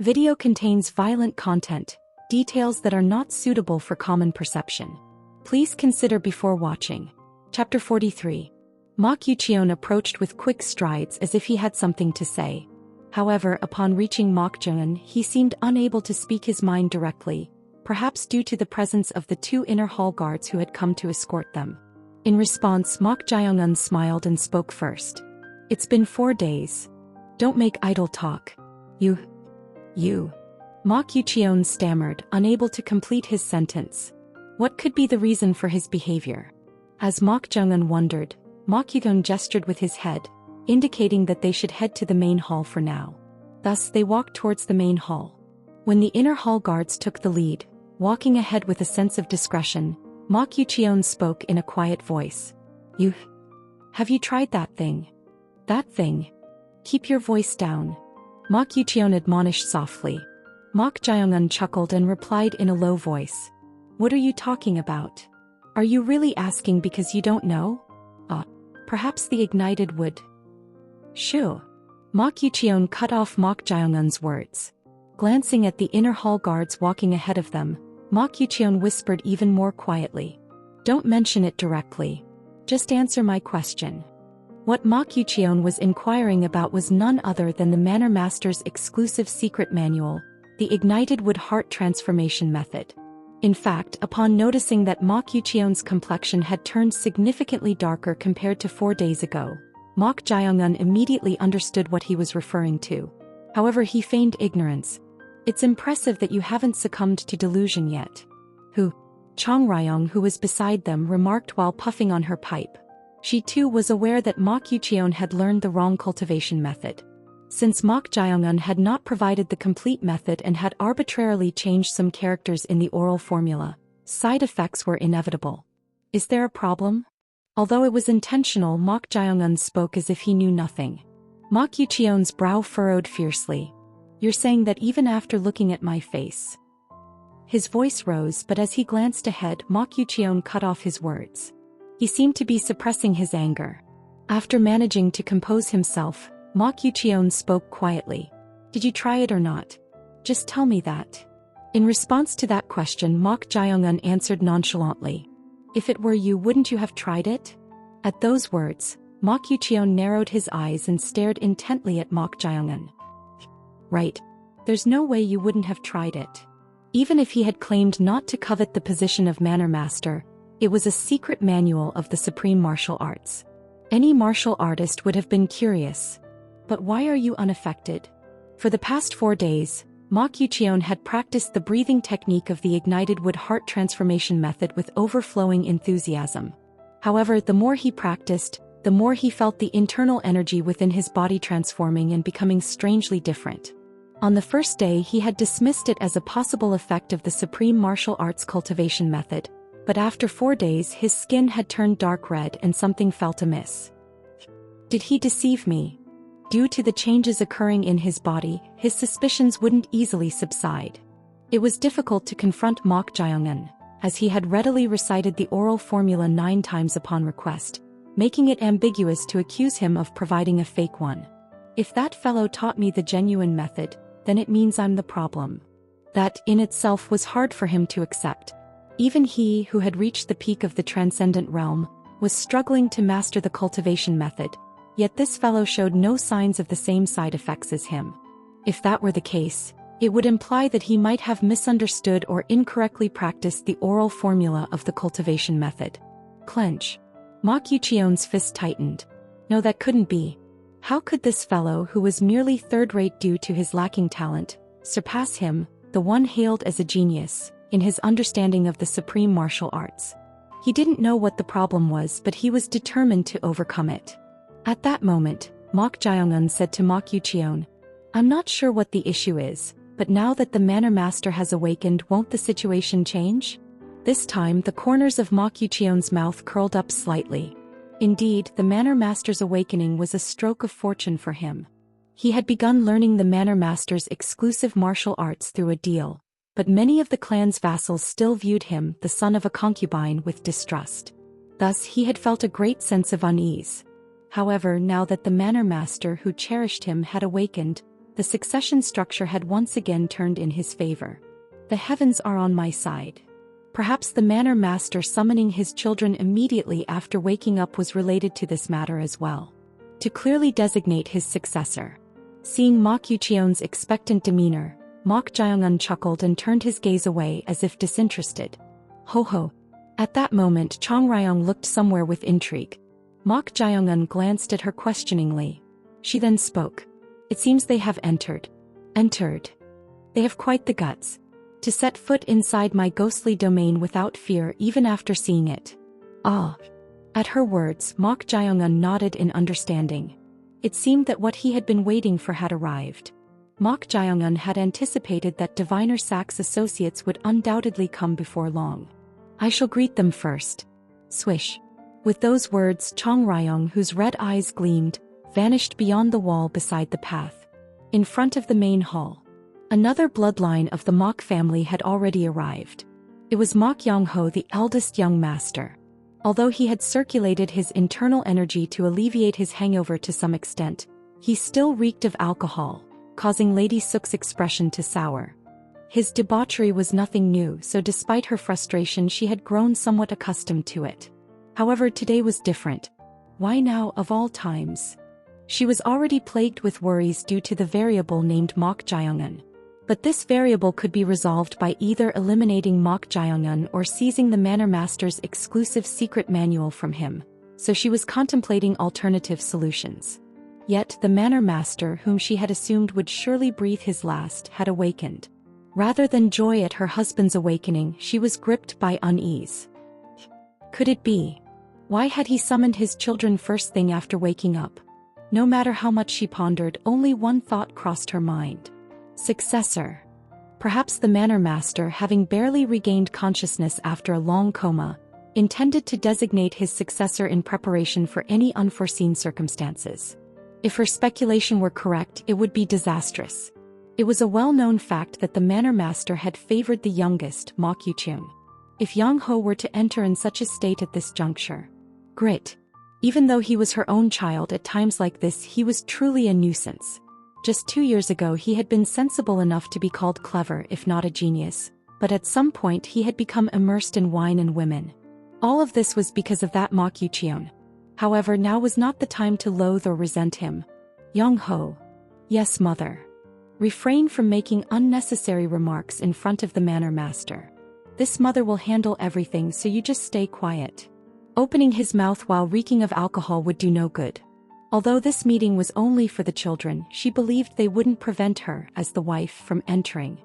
Video contains violent content, details that are not suitable for common perception. Please consider before watching. Chapter 43. Mok Yucheon approached with quick strides as if he had something to say. However, upon reaching Mok Jeong-eun, he seemed unable to speak his mind directly, perhaps due to the presence of the two inner hall guards who had come to escort them. In response, Mok Jeong-eun smiled and spoke first. "It's been 4 days. Don't make idle talk. You. Mok Yucheon stammered, unable to complete his sentence. What could be the reason for his behavior? As Mok Jeong-eun wondered, Mok Yucheon gestured with his head, indicating that they should head to the main hall for now. Thus they walked towards the main hall. When the inner hall guards took the lead, walking ahead with a sense of discretion, Mok Yucheon spoke in a quiet voice. Have you tried that thing? That thing? Keep your voice down. Mok Yucheon admonished softly. Mok Jeong-eun chuckled and replied in a low voice. What are you talking about? Are you really asking because you don't know? Perhaps the ignited wood. Shoo. Mok Yucheon cut off Mok Jeong-eun's words. Glancing at the inner hall guards walking ahead of them, Mok Yucheon whispered even more quietly. Don't mention it directly. Just answer my question. What Mok Yucheon was inquiring about was none other than the Manor Master's exclusive secret manual, the Ignited Wood Heart Transformation Method. In fact, upon noticing that Mok Yucheon's complexion had turned significantly darker compared to 4 days ago, Mok Jeong-eun immediately understood what he was referring to. However, he feigned ignorance. It's impressive that you haven't succumbed to delusion yet. Chong Ryong, who was beside them, remarked while puffing on her pipe. She too was aware that Mok Yucheon had learned the wrong cultivation method. Since Mok Jeong-eun had not provided the complete method and had arbitrarily changed some characters in the oral formula, side effects were inevitable. Is there a problem? Although it was intentional, Mok Jeong-eun spoke as if he knew nothing. Mok Yucheon's brow furrowed fiercely. You're saying that even after looking at my face? His voice rose, but as he glanced ahead, Mok Yucheon cut off his words. He seemed to be suppressing his anger. After managing to compose himself, Mok Yucheon spoke quietly. Did you try it or not? Just tell me that. In response to that question, Mok Jeong-eun answered nonchalantly. If it were you, wouldn't you have tried it? At those words, Mok Yucheon narrowed his eyes and stared intently at Mok Jeong-eun. Right. There's no way you wouldn't have tried it. Even if he had claimed not to covet the position of Manor Master, it was a secret manual of the supreme martial arts. Any martial artist would have been curious. But why are you unaffected? For the past 4 days, Mok Yucheon had practiced the breathing technique of the Ignited Wood Heart Transformation Method with overflowing enthusiasm. However, the more he practiced, the more he felt the internal energy within his body transforming and becoming strangely different. On the first day, he had dismissed it as a possible effect of the Supreme Martial Arts Cultivation Method, but after 4 days his skin had turned dark red and something felt amiss. Did he deceive me? Due to the changes occurring in his body, his suspicions wouldn't easily subside. It was difficult to confront Mok Jeong-eun, as he had readily recited the oral formula 9 times upon request, making it ambiguous to accuse him of providing a fake one. If that fellow taught me the genuine method, then it means I'm the problem. That, in itself, was hard for him to accept. Even he, who had reached the peak of the transcendent realm, was struggling to master the cultivation method, yet this fellow showed no signs of the same side effects as him. If that were the case, it would imply that he might have misunderstood or incorrectly practiced the oral formula of the cultivation method. Clench. Mok Yucheon's fist tightened. No, that couldn't be. How could this fellow, who was merely third-rate due to his lacking talent, surpass him, the one hailed as a genius, in his understanding of the supreme martial arts? He didn't know what the problem was, but he was determined to overcome it. At that moment, Mok Jeong-eun said to Mok Yucheon, I'm not sure what the issue is, but now that the Manor Master has awakened, won't the situation change? This time the corners of Mok Yucheon's mouth curled up slightly. Indeed, the Manor Master's awakening was a stroke of fortune for him. He had begun learning the Manor Master's exclusive martial arts through a deal, but many of the clan's vassals still viewed him, the son of a concubine, with distrust. Thus he had felt a great sense of unease. However, now that the Manor Master who cherished him had awakened, The succession structure had once again turned in his favor. The heavens are on my side. Perhaps the manor master summoning his children immediately after waking up was related to this matter as well. To clearly designate his successor. Seeing Mok Yucheon's expectant demeanor, Mok Jae-un chuckled and turned his gaze away as if disinterested. Ho ho. At that moment Chong Ryong looked somewhere with intrigue. Mok Jae-un glanced at her questioningly. She then spoke. It seems they have entered. Entered. They have quite the guts. To set foot inside my ghostly domain without fear even after seeing it. Ah. At her words, Mok Jae-un nodded in understanding. It seemed that what he had been waiting for had arrived. Mok Jae-un had anticipated that Diviner Sack's associates would undoubtedly come before long. I shall greet them first. Swish. With those words, Chong Ryong, whose red eyes gleamed, vanished beyond the wall beside the path. In front of the main hall. Another bloodline of the Mok family had already arrived. It was Mok Yong-ho, the eldest young master. Although he had circulated his internal energy to alleviate his hangover to some extent, he still reeked of alcohol, causing Lady Suk's expression to sour. His debauchery was nothing new, so despite her frustration she had grown somewhat accustomed to it. However, today was different. Why now, of all times? She was already plagued with worries due to the variable named Mok Jae-un. But this variable could be resolved by either eliminating Mok Jae-un or seizing the Manor Master's exclusive secret manual from him, so she was contemplating alternative solutions. Yet the Manor Master, whom she had assumed would surely breathe his last, had awakened. Rather than joy at her husband's awakening, she was gripped by unease. Could it be? Why had he summoned his children first thing after waking up? No matter how much she pondered, only one thought crossed her mind. Successor. Perhaps the Manor Master, having barely regained consciousness after a long coma, intended to designate his successor in preparation for any unforeseen circumstances. If her speculation were correct, it would be disastrous. It was a well-known fact that the Manor Master had favored the youngest, Mok Yucheon. If Yang-ho were to enter in such a state at this juncture. Grit. Even though he was her own child, at times like this he was truly a nuisance. Just 2 years ago he had been sensible enough to be called clever if not a genius, but at some point he had become immersed in wine and women. All of this was because of that Mok Yucheon. However, now was not the time to loathe or resent him. Yang-ho. Yes, mother. Refrain from making unnecessary remarks in front of the Manor Master. This mother will handle everything, so you just stay quiet. Opening his mouth while reeking of alcohol would do no good. Although this meeting was only for the children, she believed they wouldn't prevent her, as the wife, from entering.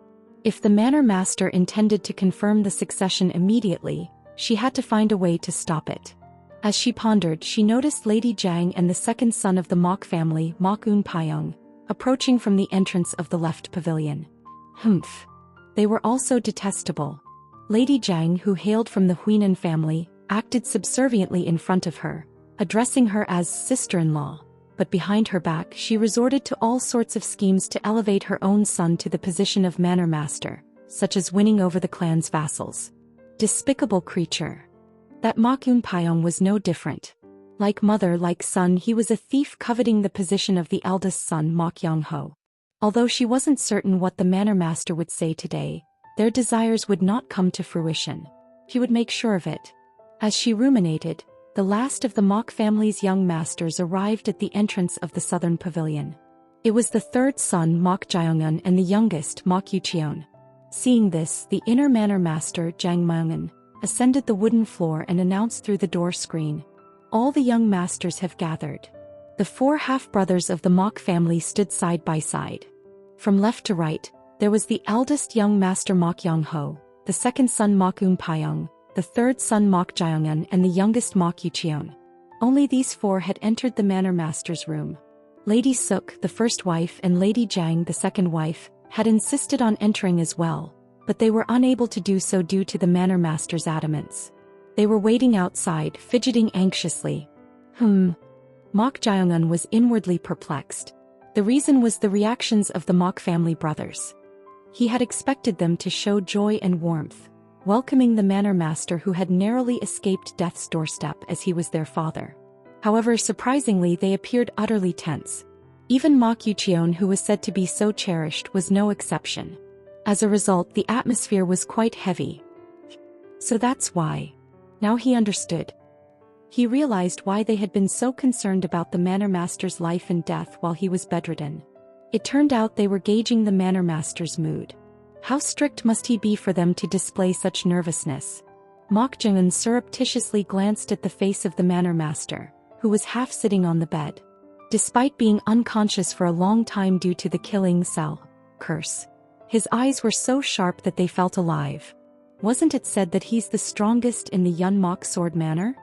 If the Manor Master intended to confirm the succession immediately, she had to find a way to stop it. As she pondered, she noticed Lady Jang and the second son of the Mok family, Mok Eun-pyong, approaching from the entrance of the left pavilion. Humph. They were also detestable. Lady Jang, who hailed from the Huinan family, acted subserviently in front of her, addressing her as sister-in-law, but behind her back she resorted to all sorts of schemes to elevate her own son to the position of Manor Master, such as winning over the clan's vassals. Despicable creature. That Mok Eun-pyong was no different. Like mother, like son, he was a thief coveting the position of the eldest son, Mok Yong-ho. Although she wasn't certain what the Manor Master would say today, their desires would not come to fruition. He would make sure of it. As she ruminated, the last of the Mok family's young masters arrived at the entrance of the southern pavilion. It was the third son, Mok Jae-un, and the youngest, Mok Yucheon. Seeing this, the inner Manor Master, Jang Myung-un, ascended the wooden floor and announced through the door screen, "All the young masters have gathered." The 4 half-brothers of the Mok family stood side by side. From left to right, there was the eldest young master Mok Yong-ho, the second son Mok Eun-pyong, the third son Mok Jae-un, and the youngest Mok Yucheon. Only these 4 had entered the Manor Master's room. Lady Suk, the first wife, and Lady Jang, the second wife, had insisted on entering as well, but they were unable to do so due to the Manor Master's adamance. They were waiting outside, fidgeting anxiously. Mok Jae-un was inwardly perplexed. The reason was the reactions of the Mok family brothers. He had expected them to show joy and warmth, welcoming the Manor Master who had narrowly escaped death's doorstep as he was their father. However, surprisingly, they appeared utterly tense. Even Mok Yucheon, who was said to be so cherished, was no exception. As a result, the atmosphere was quite heavy. So that's why. Now he understood. He realized why they had been so concerned about the Manor Master's life and death while he was bedridden. It turned out they were gauging the Manor Master's mood. How strict must he be for them to display such nervousness? Mok Jeong-eun surreptitiously glanced at the face of the Manor Master, who was half sitting on the bed. Despite being unconscious for a long time due to the killing cell curse, his eyes were so sharp that they felt alive. Wasn't it said that he's the strongest in the Yun Mok Sword Manor?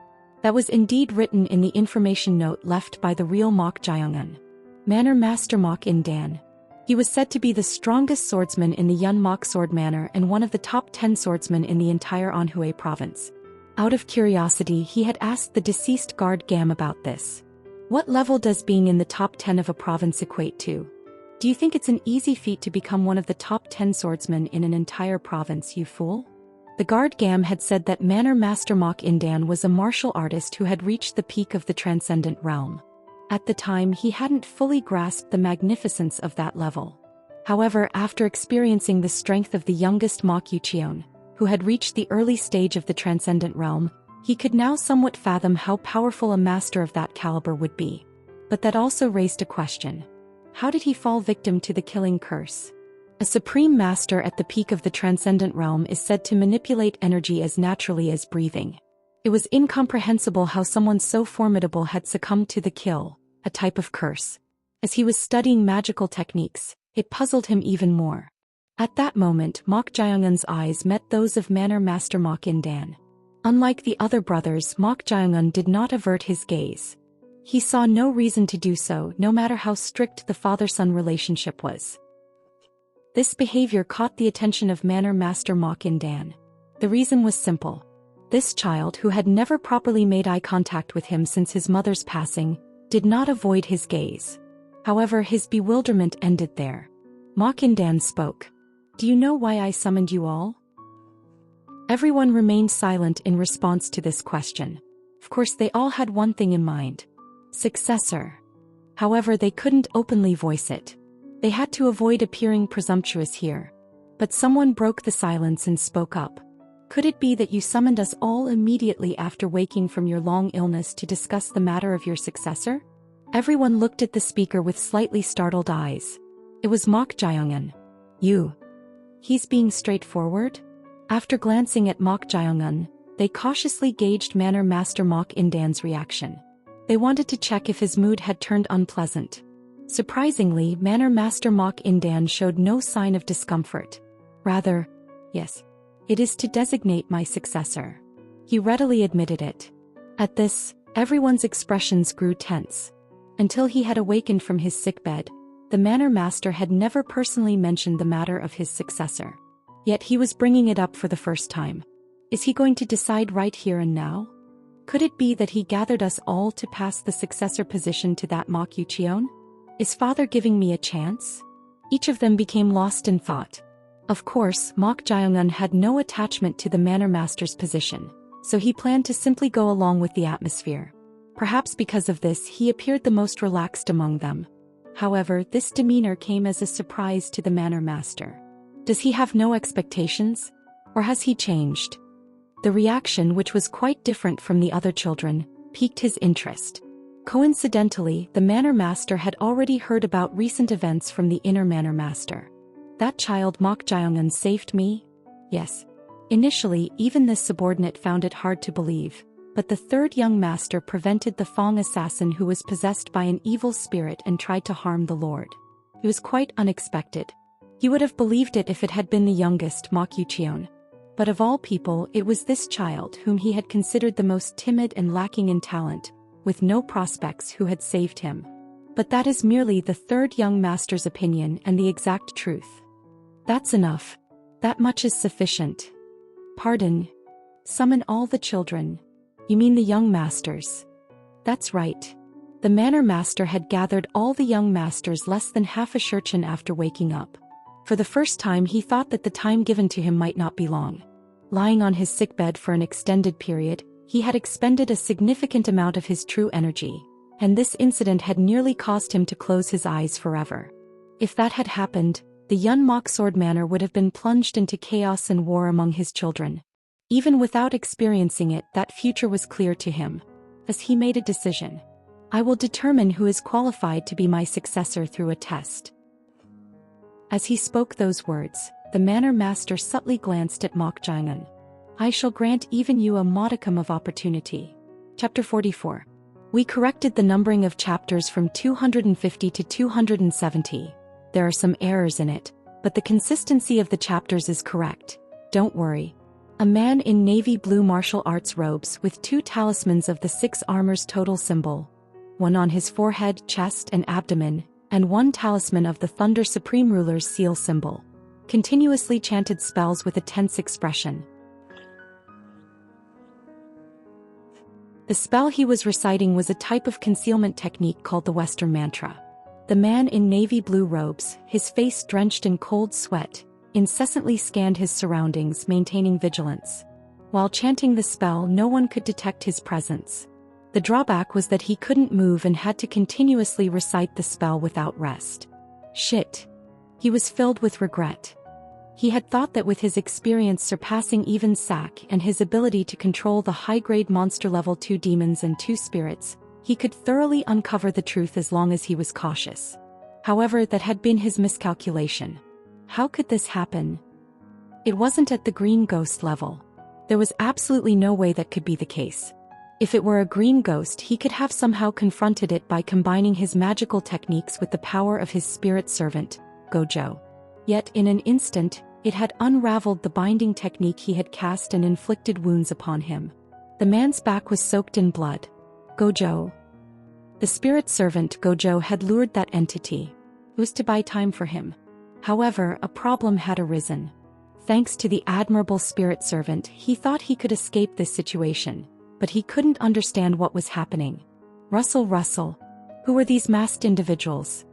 That was indeed written in the information note left by the real Mok Jaeong-eun. Manor Master Mok In-dan. He was said to be the strongest swordsman in the Yun Mok Sword Manor and one of the top 10 swordsmen in the entire Anhui province. Out of curiosity, he had asked the deceased guard Gam about this. What level does being in the top 10 of a province equate to? Do you think it's an easy feat to become one of the top 10 swordsmen in an entire province, you fool? The guard Gam had said that Manor Master Mok In-dan was a martial artist who had reached the peak of the transcendent realm. At the time, he hadn't fully grasped the magnificence of that level. However, after experiencing the strength of the youngest Mok Yucheon, who had reached the early stage of the transcendent realm, he could now somewhat fathom how powerful a master of that caliber would be. But that also raised a question. How did he fall victim to the killing curse? A supreme master at the peak of the transcendent realm is said to manipulate energy as naturally as breathing. It was incomprehensible how someone so formidable had succumbed to the kill, a type of curse. As he was studying magical techniques, it puzzled him even more. At that moment, Mok Jaeong-eun's eyes met those of Manor Master Mok In-dan. Unlike the other brothers, Mok Jaeong-eun did not avert his gaze. He saw no reason to do so, no matter how strict the father-son relationship was. This behavior caught the attention of Manor Master Mok In-dan. The reason was simple. This child, who had never properly made eye contact with him since his mother's passing, did not avoid his gaze. However, his bewilderment ended there. Mok In-dan spoke. "Do you know why I summoned you all?" Everyone remained silent in response to this question. Of course, they all had one thing in mind. Successor. However, they couldn't openly voice it. They had to avoid appearing presumptuous here. But someone broke the silence and spoke up. "Could it be that you summoned us all immediately after waking from your long illness to discuss the matter of your successor?" Everyone looked at the speaker with slightly startled eyes. It was Mok Jaeong-eun. "You? He's being straightforward?" After glancing at Mok Jaeong-eun, they cautiously gauged Manor Master Mok In-dan's reaction. They wanted to check if his mood had turned unpleasant. Surprisingly, Manor Master Mok In-dan showed no sign of discomfort. Rather, "Yes. It is to designate my successor." He readily admitted it. At this, everyone's expressions grew tense. Until he had awakened from his sickbed, the Manor Master had never personally mentioned the matter of his successor. Yet he was bringing it up for the first time. Is he going to decide right here and now? Could it be that he gathered us all to pass the successor position to that Mok Yucheon? Is father giving me a chance? Each of them became lost in thought. Of course, Mok Jaeong-eun had no attachment to the Manor Master's position, so he planned to simply go along with the atmosphere. Perhaps because of this, he appeared the most relaxed among them. However, this demeanor came as a surprise to the Manor Master. Does he have no expectations? Or has he changed? The reaction, which was quite different from the other children, piqued his interest. Coincidentally, the Manor Master had already heard about recent events from the inner Manor Master. That child Mok Jaeong-eun saved me? Yes. Initially, even this subordinate found it hard to believe. But the third young master prevented the Fong assassin who was possessed by an evil spirit and tried to harm the Lord. It was quite unexpected. He would have believed it if it had been the youngest Mok Yucheon. But of all people, it was this child whom he had considered the most timid and lacking in talent, with no prospects, who had saved him. But that is merely the third young master's opinion and the exact truth. That's enough. That much is sufficient. Pardon. Summon all the children. You mean the young masters? That's right. The Manor Master had gathered all the young masters less than half a shurchen after waking up. For the first time, he thought that the time given to him might not be long. Lying on his sickbed for an extended period, he had expended a significant amount of his true energy, and this incident had nearly caused him to close his eyes forever. If that had happened, the Yun Moksword Manor would have been plunged into chaos and war among his children. Even without experiencing it, that future was clear to him. As he made a decision. I will determine who is qualified to be my successor through a test. As he spoke those words, the manor master subtly glanced at Mok Jiangun. I shall grant even you a modicum of opportunity. Chapter 44. We corrected the numbering of chapters from 250 to 270. There are some errors in it, but the consistency of the chapters is correct. Don't worry. A man in navy blue martial arts robes with 2 talismans of the 6 armors total symbol, one on his forehead, chest, and abdomen, and 1 talisman of the Thunder Supreme Ruler's seal symbol, continuously chanted spells with a tense expression. The spell he was reciting was a type of concealment technique called the Western Mantra. The man in navy blue robes, his face drenched in cold sweat, incessantly scanned his surroundings, maintaining vigilance. While chanting the spell, no one could detect his presence. The drawback was that he couldn't move and had to continuously recite the spell without rest. Shit. He was filled with regret. He had thought that with his experience surpassing even Sak and his ability to control the high-grade monster level 2 demons and 2 spirits, he could thoroughly uncover the truth as long as he was cautious. However, that had been his miscalculation. How could this happen? It wasn't at the green ghost level. There was absolutely no way that could be the case. If it were a green ghost, he could have somehow confronted it by combining his magical techniques with the power of his spirit servant, Gojo. Yet in an instant, it had unraveled the binding technique he had cast and inflicted wounds upon him. The man's back was soaked in blood. Gojo. The spirit servant Gojo had lured that entity. It was to buy time for him. However, a problem had arisen. Thanks to the admirable spirit servant, he thought he could escape this situation, but he couldn't understand what was happening. Russell. Who were these masked individuals?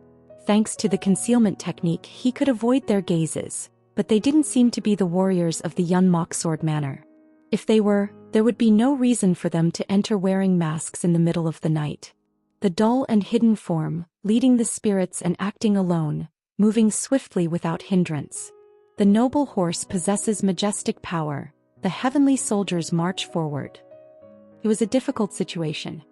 Thanks to the concealment technique, he could avoid their gazes, but they didn't seem to be the warriors of the Yun Moksword Manor. If they were, there would be no reason for them to enter wearing masks in the middle of the night. The dull and hidden form, leading the spirits and acting alone, moving swiftly without hindrance. The noble horse possesses majestic power. The heavenly soldiers march forward. It was a difficult situation.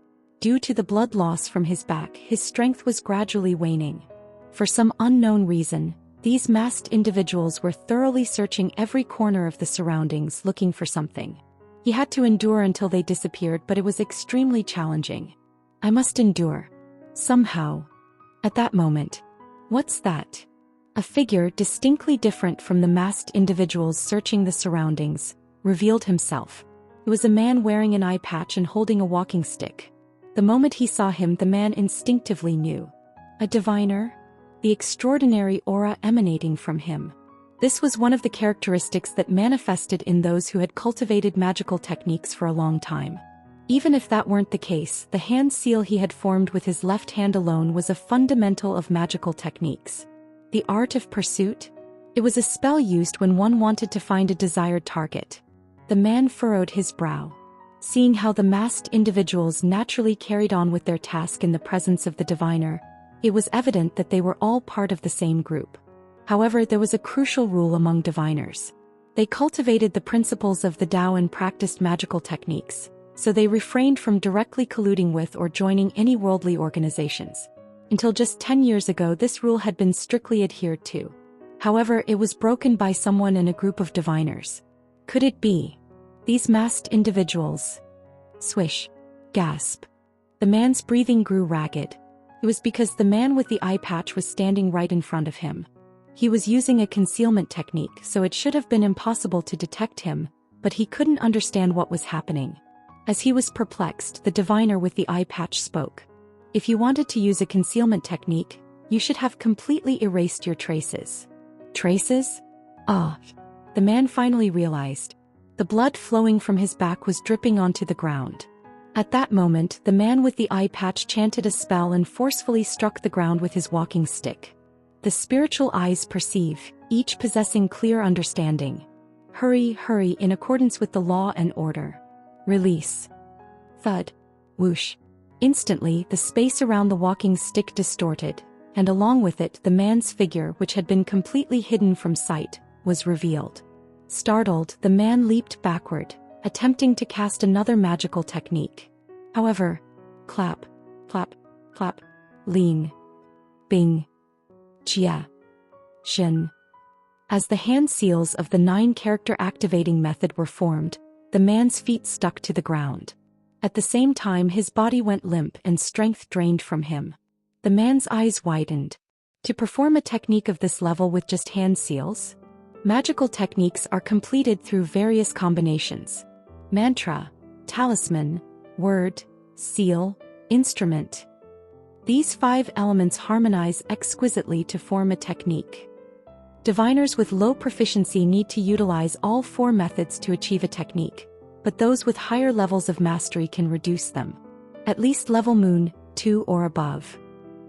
Due to the blood loss from his back, his strength was gradually waning. For some unknown reason, these masked individuals were thoroughly searching every corner of the surroundings looking for something. He had to endure until they disappeared, but it was extremely challenging. I must endure. Somehow. At that moment. What's that? A figure distinctly different from the masked individuals searching the surroundings, revealed himself. It was a man wearing an eye patch and holding a walking stick. The moment he saw him, the man instinctively knew. A diviner? The extraordinary aura emanating from him. This was one of the characteristics that manifested in those who had cultivated magical techniques for a long time. Even if that weren't the case, the hand seal he had formed with his left hand alone was a fundamental of magical techniques. The art of pursuit? It was a spell used when one wanted to find a desired target. The man furrowed his brow. Seeing how the masked individuals naturally carried on with their task in the presence of the diviner, it was evident that they were all part of the same group. However, there was a crucial rule among diviners. They cultivated the principles of the Tao and practiced magical techniques, so they refrained from directly colluding with or joining any worldly organizations. Until just 10 years ago, this rule had been strictly adhered to. However, it was broken by someone in a group of diviners. Could it be? These masked individuals? Swish. Gasp. The man's breathing grew ragged. It was because the man with the eye patch was standing right in front of him. He was using a concealment technique, so it should have been impossible to detect him, but he couldn't understand what was happening. As he was perplexed, the diviner with the eye patch spoke. If you wanted to use a concealment technique, you should have completely erased your traces. Traces? Ah. The man finally realized. The blood flowing from his back was dripping onto the ground. At that moment, the man with the eye patch chanted a spell and forcefully struck the ground with his walking stick. The spiritual eyes perceive, each possessing clear understanding. Hurry, in accordance with the law and order. Release. Thud. Whoosh. Instantly, the space around the walking stick distorted, and along with it the man's figure, which had been completely hidden from sight, was revealed. Startled, the man leaped backward, attempting to cast another magical technique. However, clap, clap, clap, ling, bing, chia, shin. As the hand seals of the 9-character activating method were formed, the man's feet stuck to the ground. At the same time, his body went limp and strength drained from him. The man's eyes widened. To perform a technique of this level with just hand seals? Magical techniques are completed through various combinations: mantra, talisman, word, seal, instrument. These 5 elements harmonize exquisitely to form a technique. Diviners with low proficiency need to utilize all 4 methods to achieve a technique, but those with higher levels of mastery can reduce them. At least level Moon 2 or above.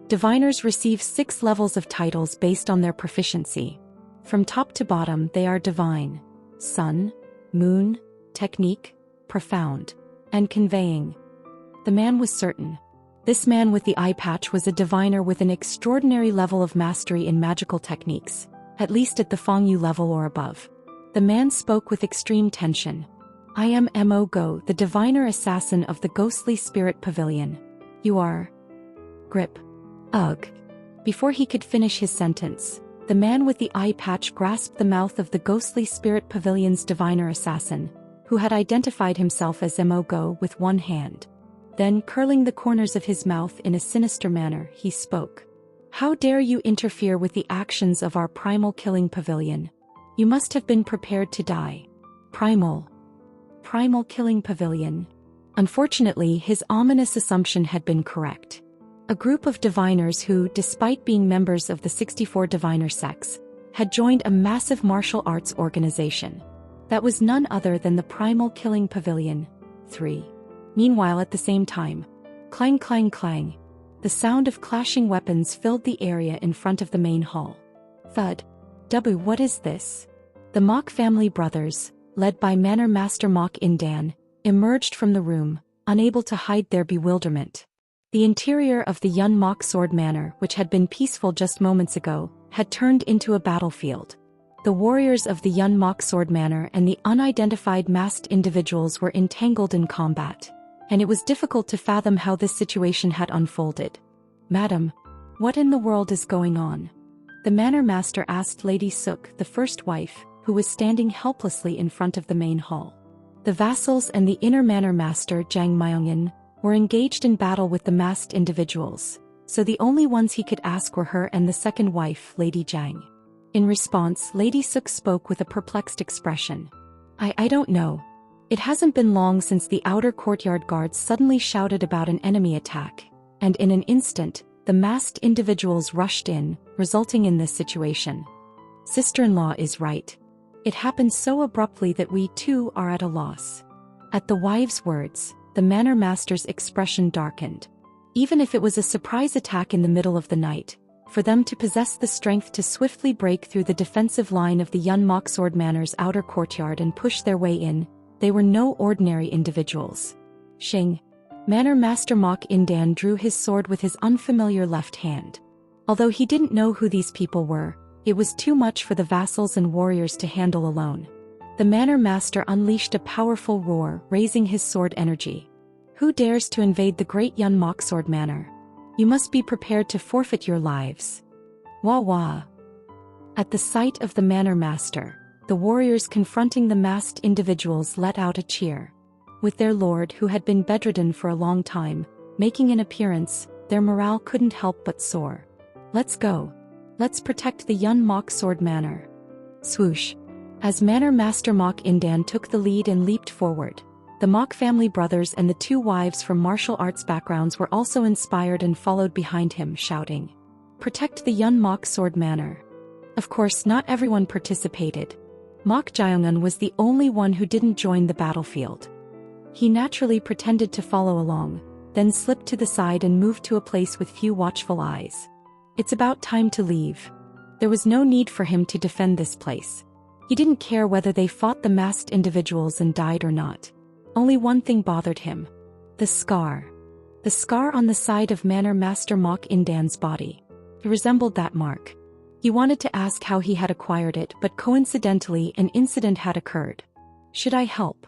Diviners receive 6 levels of titles based on their proficiency. From top to bottom they are Divine, Sun, Moon, Technique, Profound, and Conveying. The man was certain. This man with the eye patch was a diviner with an extraordinary level of mastery in magical techniques, at least at the Fengyu level or above. The man spoke with extreme tension. "I am Mo Go, the diviner assassin of the Ghostly Spirit Pavilion. You are..." Grip. Ugh. Before he could finish his sentence, the man with the eye patch grasped the mouth of the Ghostly Spirit Pavilion's diviner assassin, who had identified himself as Mo Go, with one hand. Then, curling the corners of his mouth in a sinister manner, he spoke. "How dare you interfere with the actions of our primal killing pavilion? You must have been prepared to die." Primal killing pavilion. Unfortunately, his ominous assumption had been correct. A group of diviners who, despite being members of the 64 diviner sects, had joined a massive martial arts organization. That was none other than the Primal Killing Pavilion 3. Meanwhile, at the same time, clang clang clang, the sound of clashing weapons filled the area in front of the main hall. Thud. What is this? The Mok family brothers, led by Manor Master Mok Indan, emerged from the room, unable to hide their bewilderment. The interior of the Yun Mok Sword Manor, which had been peaceful just moments ago, had turned into a battlefield. The warriors of the Yun Mok Sword Manor and the unidentified masked individuals were entangled in combat, and it was difficult to fathom how this situation had unfolded. "Madam, what in the world is going on?" The manor master asked Lady Suk, the first wife, who was standing helplessly in front of the main hall. The vassals and the inner manor master, Jang Myongin, were engaged in battle with the masked individuals, so the only ones he could ask were her and the second wife, Lady Jang. In response, Lady Suk spoke with a perplexed expression. I don't know. It hasn't been long since the outer courtyard guards suddenly shouted about an enemy attack, and in an instant, the masked individuals rushed in, resulting in this situation. Sister-in-law is right. It happened so abruptly that we too are at a loss. At the wife's words, the manor master's expression darkened. Even if it was a surprise attack in the middle of the night, for them to possess the strength to swiftly break through the defensive line of the Yun Mok Sword Manor's outer courtyard and push their way in, they were no ordinary individuals. Shing. Manor Master Mok Indan drew his sword with his unfamiliar left hand. Although he didn't know who these people were, it was too much for the vassals and warriors to handle alone. The manor master unleashed a powerful roar, raising his sword energy. "Who dares to invade the great Yun Mok Sword Manor? You must be prepared to forfeit your lives." Wah wah. At the sight of the manor master, the warriors confronting the masked individuals let out a cheer. With their lord, who had been bedridden for a long time, making an appearance, their morale couldn't help but soar. "Let's go. Let's protect the Yun Mok Sword Manor." Swoosh. As Manor Master Mok Indan took the lead and leaped forward, the Mok family brothers and the 2 wives from martial arts backgrounds were also inspired and followed behind him, shouting, "Protect the Yun Mok Sword Manor." Of course, not everyone participated. Mok Jyeongun was the only one who didn't join the battlefield. He naturally pretended to follow along, then slipped to the side and moved to a place with few watchful eyes. It's about time to leave. There was no need for him to defend this place. He didn't care whether they fought the masked individuals and died or not. Only one thing bothered him. The scar. The scar on the side of Manor Master Mok Indan's body. It resembled that mark. He wanted to ask how he had acquired it, but coincidentally an incident had occurred. Should I help?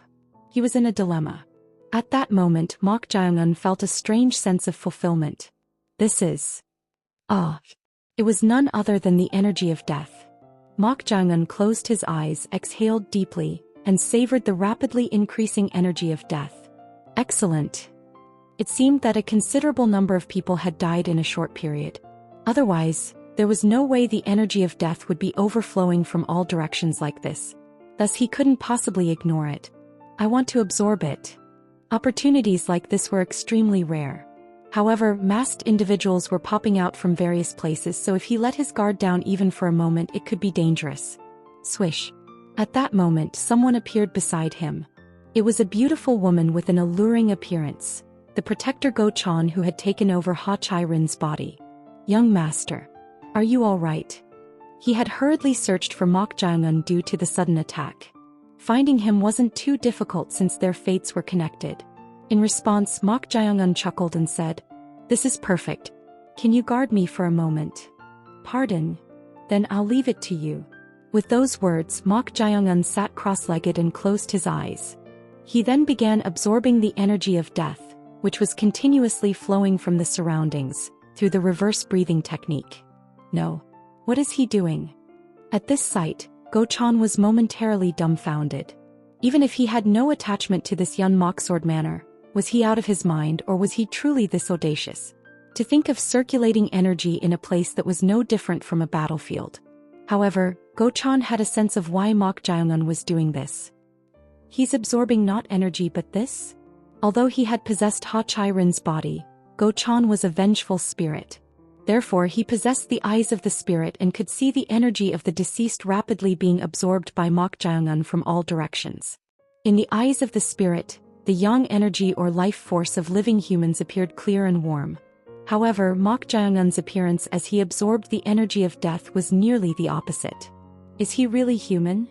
He was in a dilemma. At that moment Mok Jae-eun felt a strange sense of fulfillment. This is... It was none other than the energy of death. Mok Jae-eun closed his eyes, exhaled deeply, and savored the rapidly increasing energy of death. Excellent. It seemed that a considerable number of people had died in a short period. Otherwise, there was no way the energy of death would be overflowing from all directions like this. Thus he couldn't possibly ignore it. I want to absorb it. Opportunities like this were extremely rare. However, masked individuals were popping out from various places, so if he let his guard down even for a moment it could be dangerous. Swish. At that moment someone appeared beside him. It was a beautiful woman with an alluring appearance, the protector Go Chan who had taken over Ha Chai-rin's body. Young master. Are you all right? He had hurriedly searched for Mok Jae-eun due to the sudden attack. Finding him wasn't too difficult since their fates were connected. In response, Mok Jae-eun chuckled and said, "This is perfect. Can you guard me for a moment?" "Pardon? Then I'll leave it to you." With those words, Mok Jae-eun sat cross-legged and closed his eyes. He then began absorbing the energy of death, which was continuously flowing from the surroundings, through the reverse breathing technique. No. What is he doing? At this sight, Go Chan was momentarily dumbfounded. Even if he had no attachment to this young Mok Sword Manor, was he out of his mind or was he truly this audacious? To think of circulating energy in a place that was no different from a battlefield. However, Go Chan had a sense of why Mok Jae-eun was doing this. He's absorbing not energy but this? Although he had possessed Ha Chai-rin's body, Go Chan was a vengeful spirit. Therefore he possessed the eyes of the spirit and could see the energy of the deceased rapidly being absorbed by Mok Jae-eun from all directions. In the eyes of the spirit, the yang energy or life force of living humans appeared clear and warm. However, Mok Jae-eun's appearance as he absorbed the energy of death was nearly the opposite. Is he really human?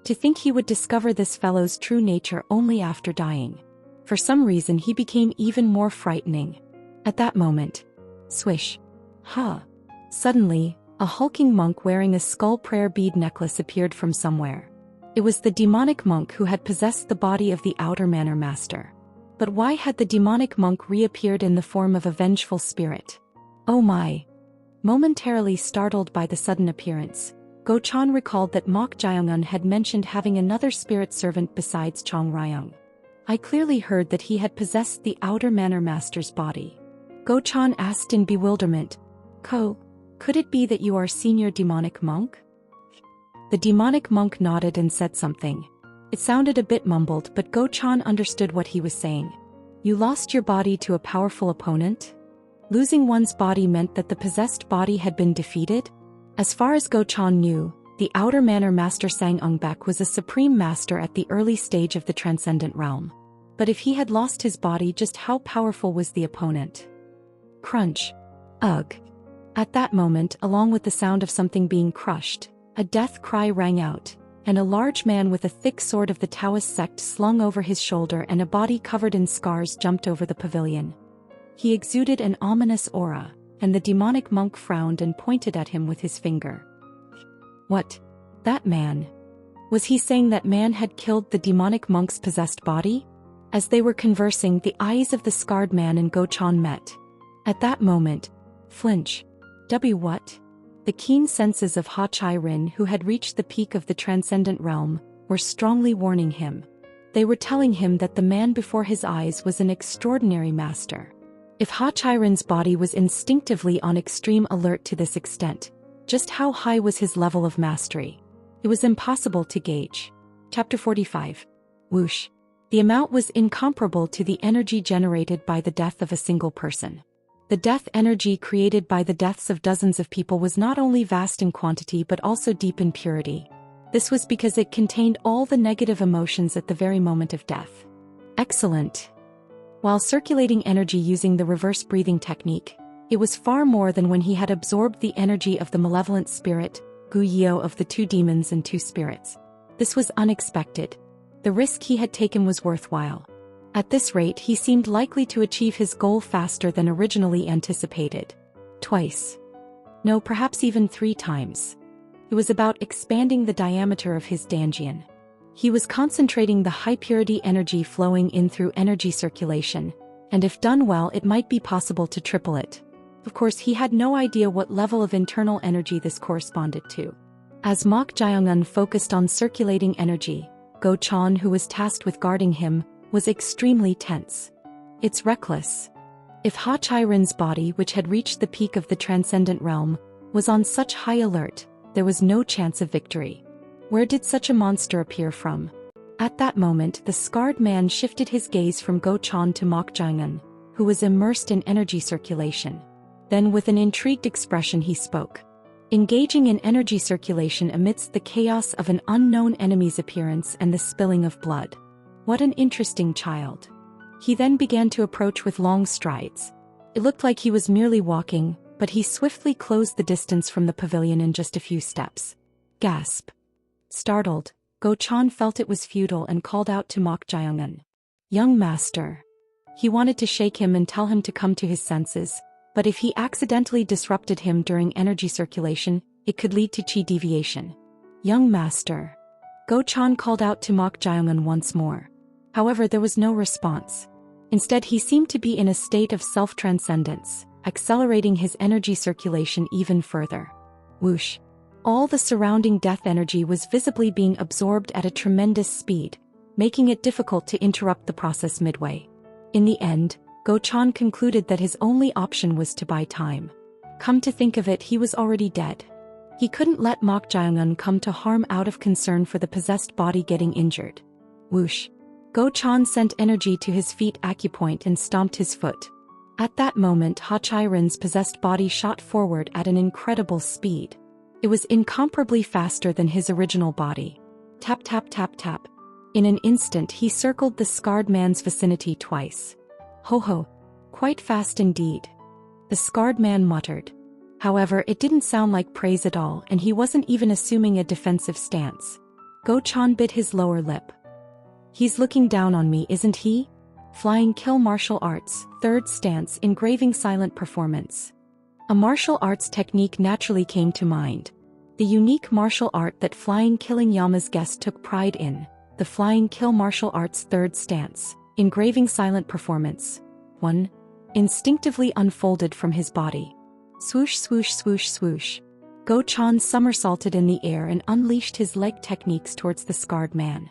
To think he would discover this fellow's true nature only after dying. For some reason he became even more frightening. At that moment, swish. Suddenly, a hulking monk wearing a skull prayer bead necklace appeared from somewhere. It was the demonic monk who had possessed the body of the outer manor master. But why had the demonic monk reappeared in the form of a vengeful spirit? Oh my! Momentarily startled by the sudden appearance, Go Chan recalled that Mok Jae-eun had mentioned having another spirit servant besides Chong Ryung. I clearly heard that he had possessed the outer manor master's body. Go Chan asked in bewilderment, could it be that you are senior demonic monk? The demonic monk nodded and said something. It sounded a bit mumbled, but Go Chan understood what he was saying. You lost your body to a powerful opponent? Losing one's body meant that the possessed body had been defeated? As far as Go Chan knew, the outer manor master Sang Ung-bak was a supreme master at the early stage of the transcendent realm. But if he had lost his body, just how powerful was the opponent? Crunch. Ugh. At that moment, along with the sound of something being crushed, a death cry rang out, and a large man with a thick sword of the Taoist sect slung over his shoulder and a body covered in scars jumped over the pavilion. He exuded an ominous aura, and the demonic monk frowned and pointed at him with his finger. What? That man? Was he saying that man had killed the demonic monk's possessed body? As they were conversing, the eyes of the scarred man and Go Chan met. At that moment, flinch. What? The keen senses of Ha Chai-rin, who had reached the peak of the transcendent realm, were strongly warning him. They were telling him that the man before his eyes was an extraordinary master. If Ha Chai-rin's body was instinctively on extreme alert to this extent, just how high was his level of mastery? It was impossible to gauge. Chapter 45. Whoosh. The amount was incomparable to the energy generated by the death of a single person. The death energy created by the deaths of dozens of people was not only vast in quantity but also deep in purity. This was because it contained all the negative emotions at the very moment of death. Excellent. While circulating energy using the reverse breathing technique, it was far more than when he had absorbed the energy of the malevolent spirit, Gu Yeo, of the two demons and two spirits. This was unexpected. The risk he had taken was worthwhile. At this rate, he seemed likely to achieve his goal faster than originally anticipated. Twice. No, perhaps even 3 times. It was about expanding the diameter of his Danjian. He was concentrating the high-purity energy flowing in through energy circulation, and if done well it might be possible to triple it. Of course, he had no idea what level of internal energy this corresponded to. As Mok Jiangun focused on circulating energy, Go Chan, who was tasked with guarding him, was extremely tense. It's reckless. If Ha Chai-Rin's body, which had reached the peak of the transcendent realm, was on such high alert, there was no chance of victory. Where did such a monster appear from? At that moment, the scarred man shifted his gaze from Go Chan to Mok Jiangun, who was immersed in energy circulation. Then with an intrigued expression he spoke. Engaging in energy circulation amidst the chaos of an unknown enemy's appearance and the spilling of blood. What an interesting child. He then began to approach with long strides. It looked like he was merely walking, but he swiftly closed the distance from the pavilion in just a few steps. Gasp. Startled, Go Chan felt it was futile and called out to Mok Jiangun. Young master. He wanted to shake him and tell him to come to his senses, but if he accidentally disrupted him during energy circulation, it could lead to chi deviation. Young master. Go Chan called out to Mok Jiangun once more. However, there was no response. Instead, he seemed to be in a state of self-transcendence, accelerating his energy circulation even further. Whoosh. All the surrounding death energy was visibly being absorbed at a tremendous speed, making it difficult to interrupt the process midway. In the end, Go Chan concluded that his only option was to buy time. Come to think of it, he was already dead. He couldn't let Mok Jiangun come to harm out of concern for the possessed body getting injured. Whoosh. Go Chan sent energy to his feet acupoint and stomped his foot. At that moment, Ha Chai-Rin's possessed body shot forward at an incredible speed. It was incomparably faster than his original body. Tap tap tap tap. In an instant he circled the scarred man's vicinity twice. Ho ho. Quite fast indeed. The scarred man muttered. However, it didn't sound like praise at all, and he wasn't even assuming a defensive stance. Go Chan bit his lower lip. He's looking down on me, isn't he? Flying Kill Martial Arts, third stance, engraving silent performance. A martial arts technique naturally came to mind. The unique martial art that Flying Killing Yama's guest took pride in, the Flying Kill Martial Arts third stance, engraving silent performance. 1. Instinctively unfolded from his body. Swoosh swoosh swoosh swoosh. Go Chan somersaulted in the air and unleashed his leg techniques towards the scarred man.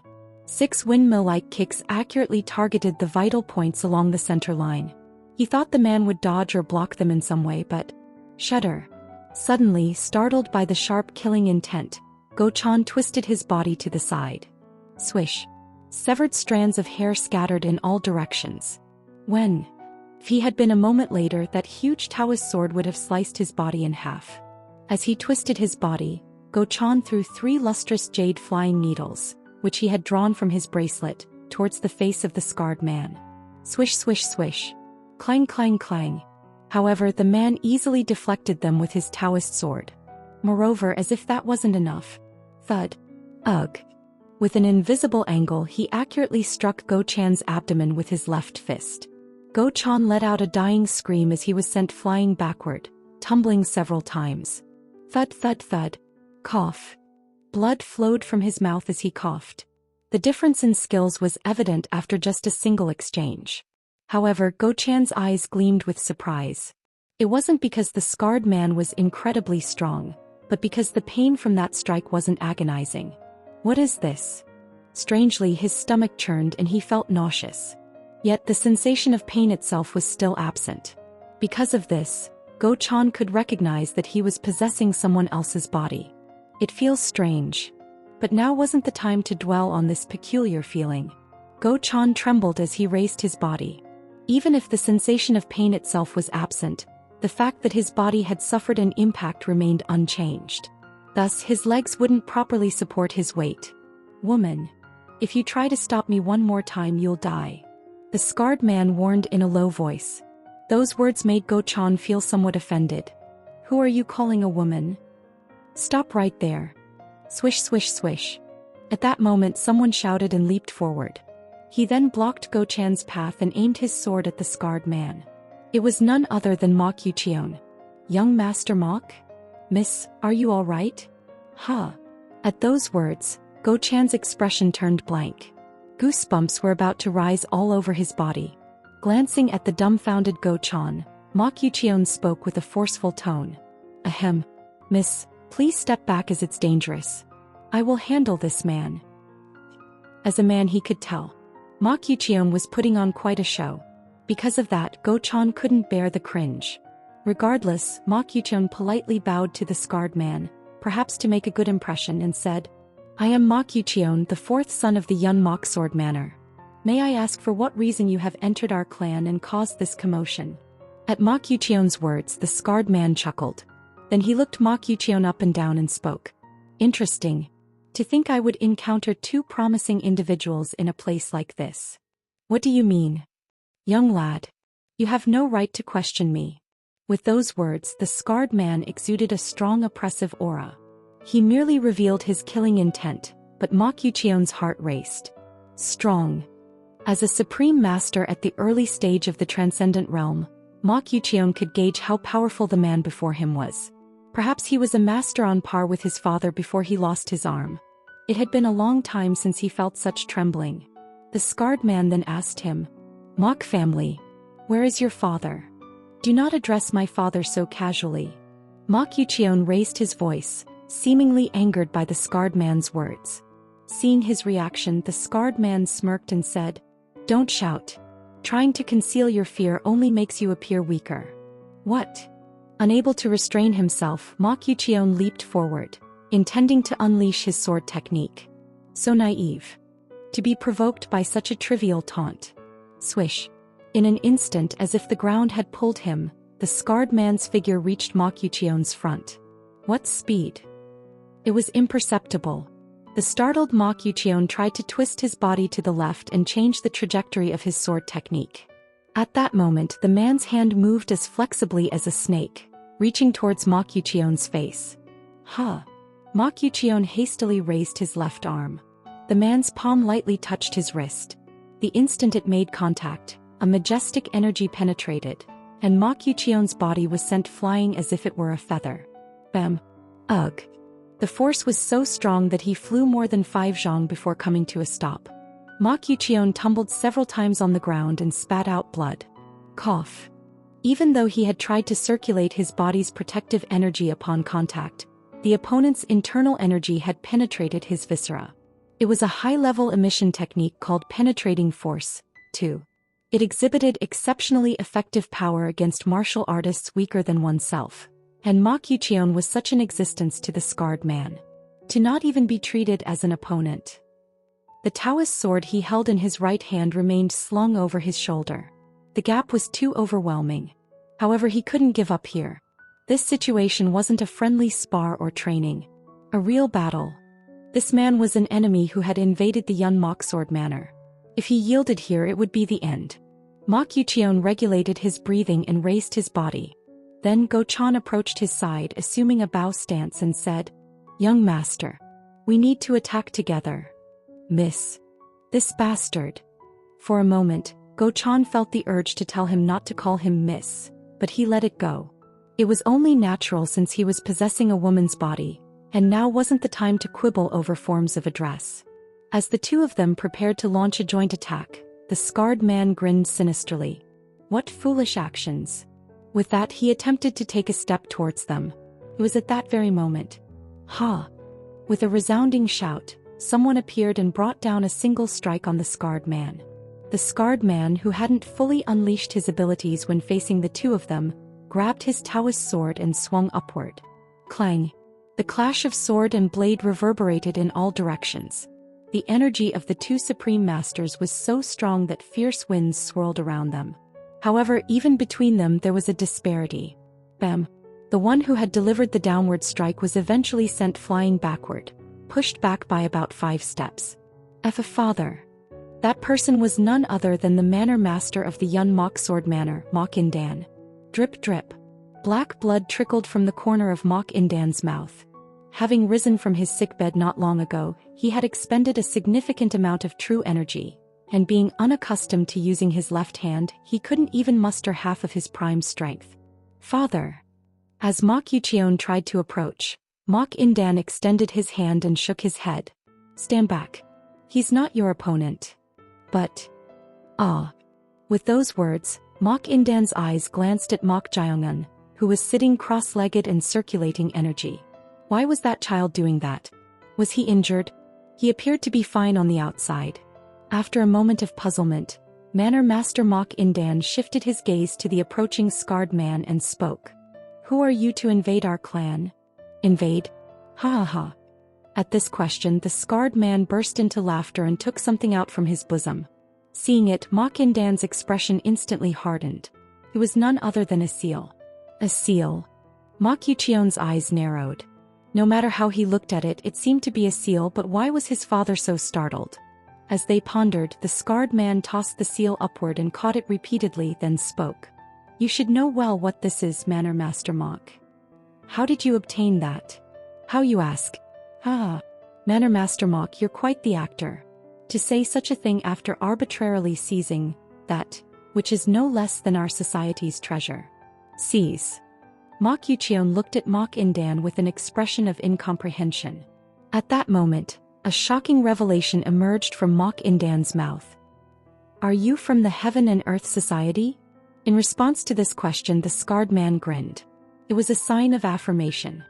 6 windmill-like kicks accurately targeted the vital points along the center line. He thought the man would dodge or block them in some way, but... Shudder. Suddenly, startled by the sharp killing intent, Go Chan twisted his body to the side. Swish. Severed strands of hair scattered in all directions. When? If he had been a moment later, that huge Taoist sword would have sliced his body in half. As he twisted his body, Go Chan threw 3 lustrous jade flying needles, which he had drawn from his bracelet, towards the face of the scarred man. Swish swish swish. Clang clang clang. However, the man easily deflected them with his Taoist sword. Moreover, as if that wasn't enough. Thud. Ugh. With an invisible angle, he accurately struck Go Chan's abdomen with his left fist. Go Chan let out a dying scream as he was sent flying backward, tumbling several times. Thud thud thud. Cough. Blood flowed from his mouth as he coughed. The difference in skills was evident after just a single exchange. However, Go Chan's eyes gleamed with surprise. It wasn't because the scarred man was incredibly strong, but because the pain from that strike wasn't agonizing. What is this? Strangely, his stomach churned and he felt nauseous. Yet the sensation of pain itself was still absent. Because of this, Go Chan could recognize that he was possessing someone else's body. It feels strange. But now wasn't the time to dwell on this peculiar feeling. Go Chan trembled as he raised his body. Even if the sensation of pain itself was absent, the fact that his body had suffered an impact remained unchanged. Thus, his legs wouldn't properly support his weight. Woman, if you try to stop me one more time, you'll die. The scarred man warned in a low voice. Those words made Go Chan feel somewhat offended. Who are you calling a woman? Stop right there. Swish swish swish. At that moment someone shouted and leaped forward. He then blocked Go Chan's path and aimed his sword at the scarred man. It was none other than Mok Yucheon. "Young Master Mok? Miss, are you all right?" Huh. At those words, Go Chan's expression turned blank. Goosebumps were about to rise all over his body. Glancing at the dumbfounded Go Chan, Mok Yucheon spoke with a forceful tone. "Ahem. Miss, please step back as it's dangerous. I will handle this man." As a man he could tell, Mok Yucheon was putting on quite a show. Because of that, Go Chan couldn't bear the cringe. Regardless, Mok Yucheon politely bowed to the scarred man, perhaps to make a good impression, and said, "I am Mok Yucheon, the fourth son of the Yun Mok Sword Manor. May I ask for what reason you have entered our clan and caused this commotion?" At Mok Yucheon's words, the scarred man chuckled. Then he looked Mok Yucheon up and down and spoke. "Interesting. To think I would encounter two promising individuals in a place like this. What do you mean? Young lad, you have no right to question me." With those words, the scarred man exuded a strong oppressive aura. He merely revealed his killing intent, but Mok Yucheon's heart raced. Strong. As a supreme master at the early stage of the transcendent realm, Mok Yucheon could gauge how powerful the man before him was. Perhaps he was a master on par with his father before he lost his arm. It had been a long time since he felt such trembling. The scarred man then asked him, "Mok family, where is your father? Do not address my father so casually." Mok Yucheon raised his voice, seemingly angered by the scarred man's words. Seeing his reaction, the scarred man smirked and said, "Don't shout. Trying to conceal your fear only makes you appear weaker." "What?" Unable to restrain himself, Mok Yucheon leaped forward, intending to unleash his sword technique. So naive. To be provoked by such a trivial taunt. Swish. In an instant, as if the ground had pulled him, the scarred man's figure reached Mok Yucheon's front. What speed! It was imperceptible. The startled Mok Yucheon tried to twist his body to the left and change the trajectory of his sword technique. At that moment, the man's hand moved as flexibly as a snake, reaching towards Mok Yucheon's face. Huh! Mok Yucheon hastily raised his left arm. The man's palm lightly touched his wrist. The instant it made contact, a majestic energy penetrated, and Mok Yucheon's body was sent flying as if it were a feather. Bam! Ugh! The force was so strong that he flew more than 5 zhong before coming to a stop. Mok Yucheon tumbled several times on the ground and spat out blood. Cough. Even though he had tried to circulate his body's protective energy upon contact, the opponent's internal energy had penetrated his viscera. It was a high-level emission technique called penetrating force, too. It exhibited exceptionally effective power against martial artists weaker than oneself, and Mok Yucheon was such an existence to the scarred man. To not even be treated as an opponent. The Taoist sword he held in his right hand remained slung over his shoulder. The gap was too overwhelming. However, he couldn't give up here. This situation wasn't a friendly spar or training. A real battle. This man was an enemy who had invaded the Yun Mok Sword Manor. If he yielded here, it would be the end. Mok Yucheon regulated his breathing and raised his body. Then Go Chan approached his side, assuming a bow stance, and said, "Young master, we need to attack together." "Miss. This bastard." For a moment, Go Chan felt the urge to tell him not to call him miss, but he let it go. It was only natural since he was possessing a woman's body, and now wasn't the time to quibble over forms of address. As the two of them prepared to launch a joint attack, the scarred man grinned sinisterly. What foolish actions! With that, he attempted to take a step towards them. It was at that very moment. Ha! With a resounding shout, someone appeared and brought down a single strike on the scarred man. The scarred man, who hadn't fully unleashed his abilities when facing the two of them, grabbed his Taoist sword and swung upward. Clang! The clash of sword and blade reverberated in all directions. The energy of the two supreme masters was so strong that fierce winds swirled around them. However, even between them there was a disparity. Bam! The one who had delivered the downward strike was eventually sent flying backward, pushed back by about 5 steps. F a father. That person was none other than the manor master of the Yun Mok Sword Manor, Mok Indan. Drip drip. Black blood trickled from the corner of Mok Indan's mouth. Having risen from his sickbed not long ago, he had expended a significant amount of true energy. and being unaccustomed to using his left hand, he couldn't even muster half of his prime strength. "Father." As Mok Yucheon tried to approach, Mok Indan extended his hand and shook his head. "Stand back. He's not your opponent." "But..." "Ah." With those words, Mok Indan's eyes glanced at Mok Jyeongun, who was sitting cross-legged and circulating energy. Why was that child doing that? Was he injured? He appeared to be fine on the outside. After a moment of puzzlement, Manor Master Mok Indan shifted his gaze to the approaching scarred man and spoke. "Who are you to invade our clan?" "Invade? Ha ha ha." At this question, the scarred man burst into laughter and took something out from his bosom. Seeing it, Mok Indan's expression instantly hardened. It was none other than a seal. A seal? Mok Yucheon's eyes narrowed. No matter how he looked at it, it seemed to be a seal, but why was his father so startled? As they pondered, the scarred man tossed the seal upward and caught it repeatedly, then spoke. "You should know well what this is, Manor Master Mok. How did you obtain that?" "How, you ask? Ah, Manor Master Mok, you're quite the actor. To say such a thing after arbitrarily seizing that, which is no less than our society's treasure." "Seize?" Mok Yucheon looked at Mok Indan with an expression of incomprehension. At that moment, a shocking revelation emerged from Mok Indan's mouth. "Are you from the Heaven and Earth Society?" In response to this question, the scarred man grinned. It was a sign of affirmation.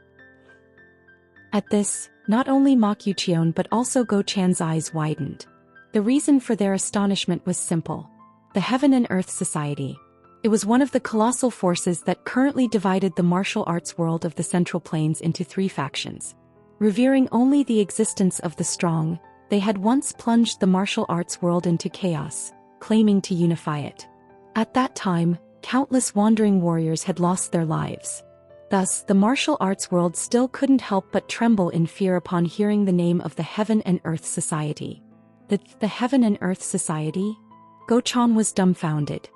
At this, not only Mok Yucheon but also Go Chan's eyes widened. The reason for their astonishment was simple. The Heaven and Earth Society. It was one of the colossal forces that currently divided the martial arts world of the Central Plains into 3 factions. Revering only the existence of the strong, they had once plunged the martial arts world into chaos, claiming to unify it. At that time, countless wandering warriors had lost their lives. Thus, the martial arts world still couldn't help but tremble in fear upon hearing the name of the Heaven and Earth Society. The Heaven and Earth Society? Go Chan was dumbfounded.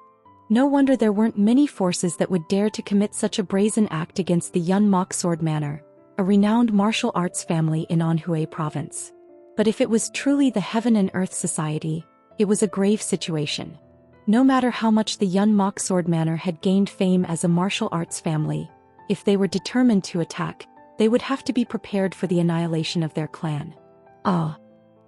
No wonder there weren't many forces that would dare to commit such a brazen act against the Yun Mok Sword Manor, a renowned martial arts family in Anhui Province. But if it was truly the Heaven and Earth Society, it was a grave situation. No matter how much the Yun Mok Sword Manor had gained fame as a martial arts family, if they were determined to attack, they would have to be prepared for the annihilation of their clan. Ah!